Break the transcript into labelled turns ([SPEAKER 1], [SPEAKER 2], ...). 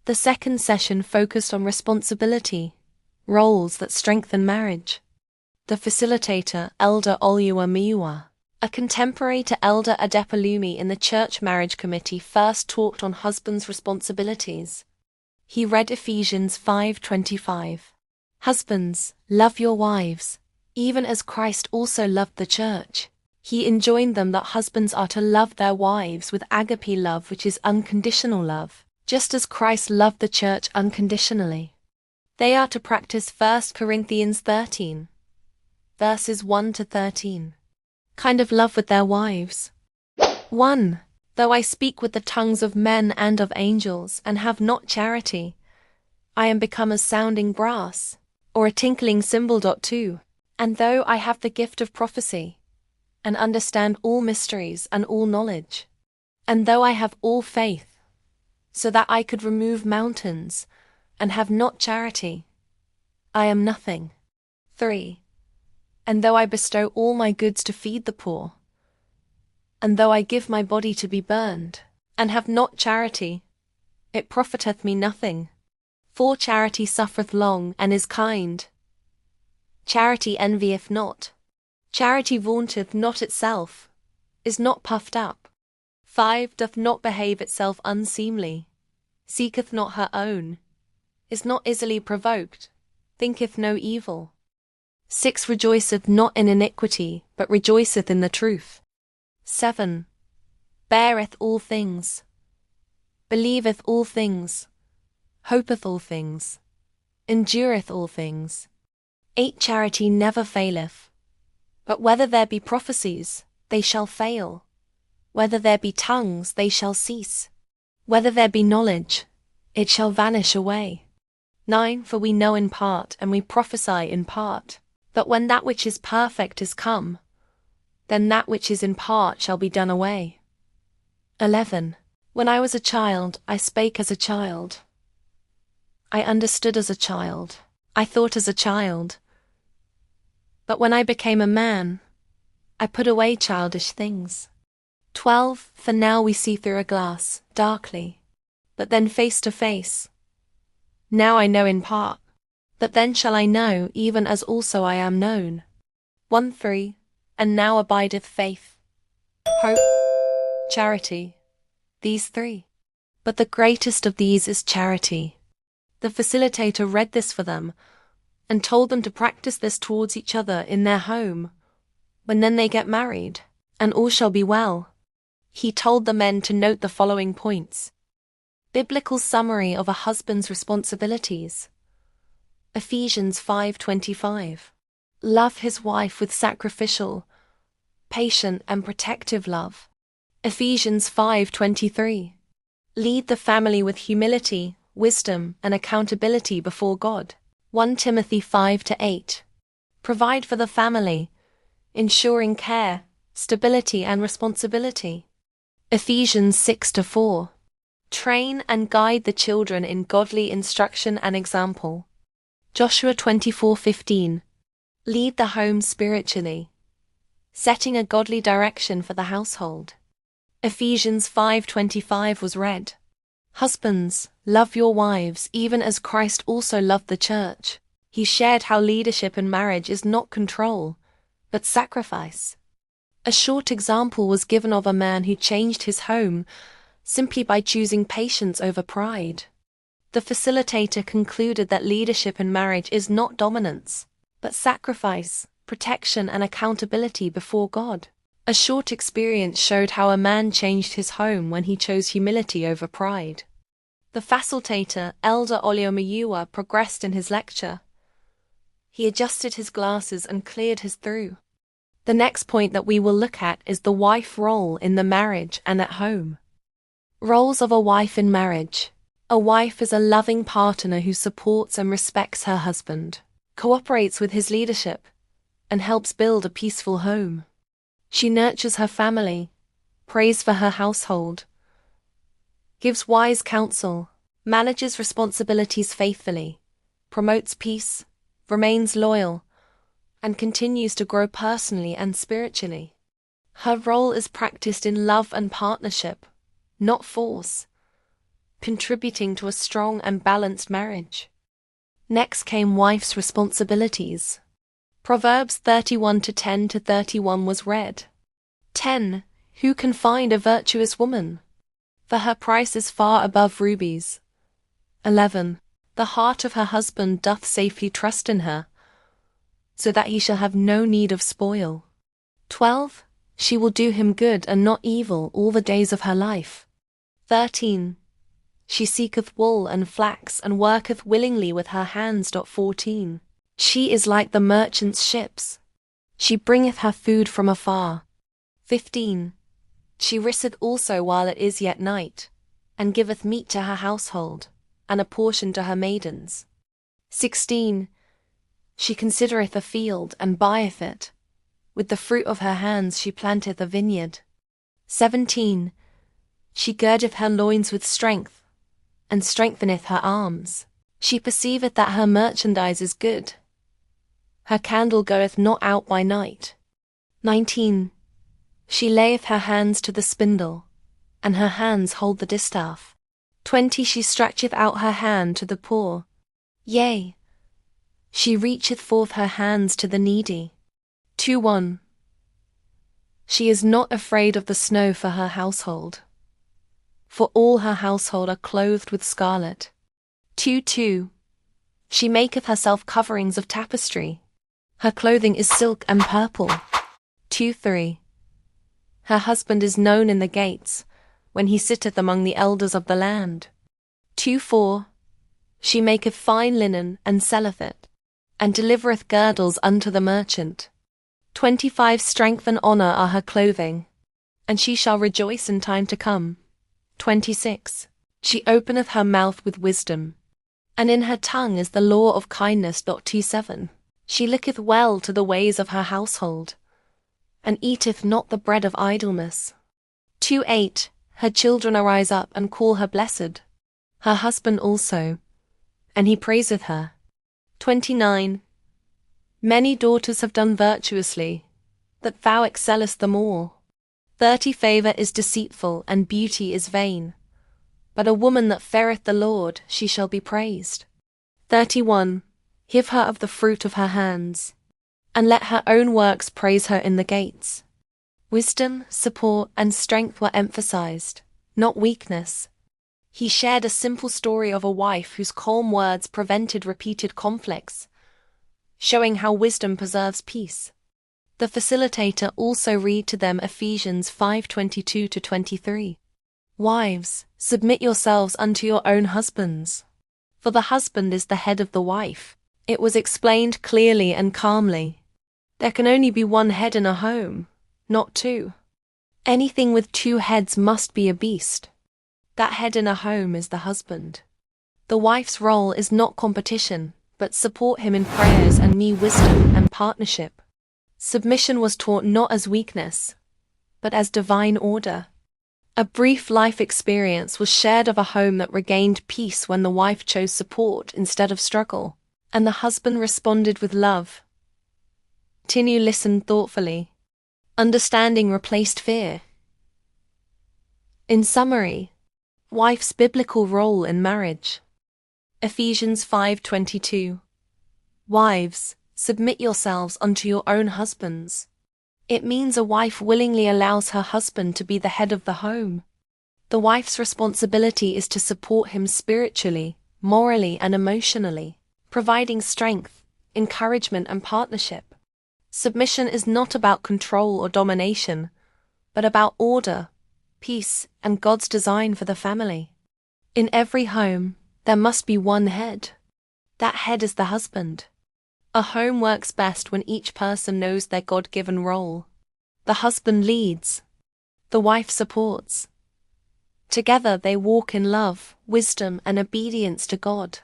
[SPEAKER 1] The second session focused on responsibility, roles that strengthen marriage. The facilitator, Elder Oluwamiyiwa, a contemporary to Elder Adepolumi in the Church Marriage Committee, first talked on husbands' responsibilities. He read Ephesians 5:25. Husbands, love your wives, even as Christ also loved the church. He enjoined them that husbands are to love their wives with agape love, which is unconditional love, just as Christ loved the church unconditionally. They are to practice 1 Corinthians 13, verses 1 to 13. Kind of love with their wives. 1. Though I speak with the tongues of men and of angels, and have not charity, I am become as sounding brass, or a tinkling cymbal. 2. And though I have the gift of prophecy, and understand all mysteries and all knowledge, and though I have all faith, so that I could remove mountains, and have not charity, I am nothing. 3. And though I bestow all my goods to feed the poor, and though I give my body to be burned, and have not charity, it profiteth me nothing. 4. Charity suffereth long, and is kind. Charity envieth not. Charity vaunteth not itself, is not puffed up. 5. Doth not behave itself unseemly, seeketh not her own, is not easily provoked, thinketh no evil. 6. Rejoiceth not in iniquity, but rejoiceth in the truth. 7. Beareth all things, believeth all things, hopeth all things, endureth all things. 8. Charity never faileth. But whether there be prophecies, they shall fail. Whether there be tongues, they shall cease. Whether there be knowledge, it shall vanish away. 9. For we know in part, and we prophesy in part. But when that which is perfect is come, then that which is in part shall be done away. 11. When I was a child, I spake as a child. I understood as a child. I thought as a child. But when I became a man, I put away childish things. 12. For now we see through a glass, darkly, but then face to face. Now I know in part, but then shall I know, even as also I am known. 1:3. And now abideth faith, hope, charity, these 3. But the greatest of these is charity. The facilitator read this for them, and told them to practice this towards each other in their home, when then they get married, and all shall be well. He told the men to note the following points. Biblical summary of a husband's responsibilities. Ephesians 5:25. Love his wife with sacrificial, patient and protective love. Ephesians 5:23. Lead the family with humility, wisdom, and accountability before God. 1 Timothy 5-8. Provide for the family, ensuring care, stability, and responsibility. Ephesians 6-4. Train and guide the children in godly instruction and example. Joshua 24:15. Lead the home spiritually, setting a godly direction for the household. Ephesians 5:25 was read. Husbands, love your wives even as Christ also loved the church. He shared how leadership in marriage is not control, but sacrifice. A short example was given of a man who changed his home simply by choosing patience over pride. The facilitator concluded that leadership in marriage is not dominance, but sacrifice, protection, and accountability before God. A short experience showed how a man changed his home when he chose humility over pride. The facilitator, Elder Oluwamiyiwa, progressed in his lecture. He adjusted his glasses and cleared his through. The next point that we will look at is the wife role in the marriage and at home. Roles of a wife in marriage. A wife is a loving partner who supports and respects her husband, cooperates with his leadership, and helps build a peaceful home. She nurtures her family, prays for her household, gives wise counsel, manages responsibilities faithfully, promotes peace, remains loyal, and continues to grow personally and spiritually. Her role is practiced in love and partnership, not force, contributing to a strong and balanced marriage. Next came wife's responsibilities. Proverbs 31:10-31 was read. 10. Who can find a virtuous woman? For her price is far above rubies. 11. The heart of her husband doth safely trust in her, so that he shall have no need of spoil. 12. She will do him good and not evil all the days of her life. 13. She seeketh wool and flax and worketh willingly with her hands. 14. She is like the merchant's ships. She bringeth her food from afar. 15. She risteth also while it is yet night, and giveth meat to her household, and a portion to her maidens. 16. She considereth a field, and buyeth it. With the fruit of her hands she planteth a vineyard. 17. She girdeth her loins with strength, and strengtheneth her arms. She perceiveth that her merchandise is good. Her candle goeth not out by night. 19. She layeth her hands to the spindle, and her hands hold the distaff. 20. She stretcheth out her hand to the poor. Yea, she reacheth forth her hands to the needy. 2:1. She is not afraid of the snow for her household, for all her household are clothed with scarlet. 2:2. She maketh herself coverings of tapestry. Her clothing is silk and purple. 2:3. Her husband is known in the gates, when he sitteth among the elders of the land. 2:4. She maketh fine linen, and selleth it, and delivereth girdles unto the merchant. 25. Strength and honor are her clothing, and she shall rejoice in time to come. 26. She openeth her mouth with wisdom, and in her tongue is the law of kindness. 27. She looketh well to the ways of her household, and eateth not the bread of idleness. 2:8. Her children arise up and call her blessed, her husband also, and he praiseth her. 29. Many daughters have done virtuously, that thou excellest them all. 30. Favor is deceitful, and beauty is vain, but a woman that feareth the Lord, she shall be praised. 31. Give her of the fruit of her hands, and let her own works praise her in the gates. Wisdom, support, and strength were emphasized, not weakness. He shared a simple story of a wife whose calm words prevented repeated conflicts, showing how wisdom preserves peace. The facilitator also read to them Ephesians 5:22-23. Wives, submit yourselves unto your own husbands, for the husband is the head of the wife. It was explained clearly and calmly. There can only be one head in a home, not two. Anything with two heads must be a beast. That head in a home is the husband. The wife's role is not competition, but support him in prayers and wisdom and partnership. Submission was taught not as weakness, but as divine order. A brief life experience was shared of a home that regained peace when the wife chose support instead of struggle, and the husband responded with love. Tinu listened thoughtfully. Understanding replaced fear. In summary, wife's biblical role in marriage. Ephesians 5:22. Wives, submit yourselves unto your own husbands. It means a wife willingly allows her husband to be the head of the home. The wife's responsibility is to support him spiritually, morally, and emotionally, providing strength, encouragement, and partnership. Submission is not about control or domination, but about order, peace, and God's design for the family. In every home, there must be one head. That head is the husband. A home works best when each person knows their God-given role. The husband leads. The wife supports. Together they walk in love, wisdom, and obedience to God.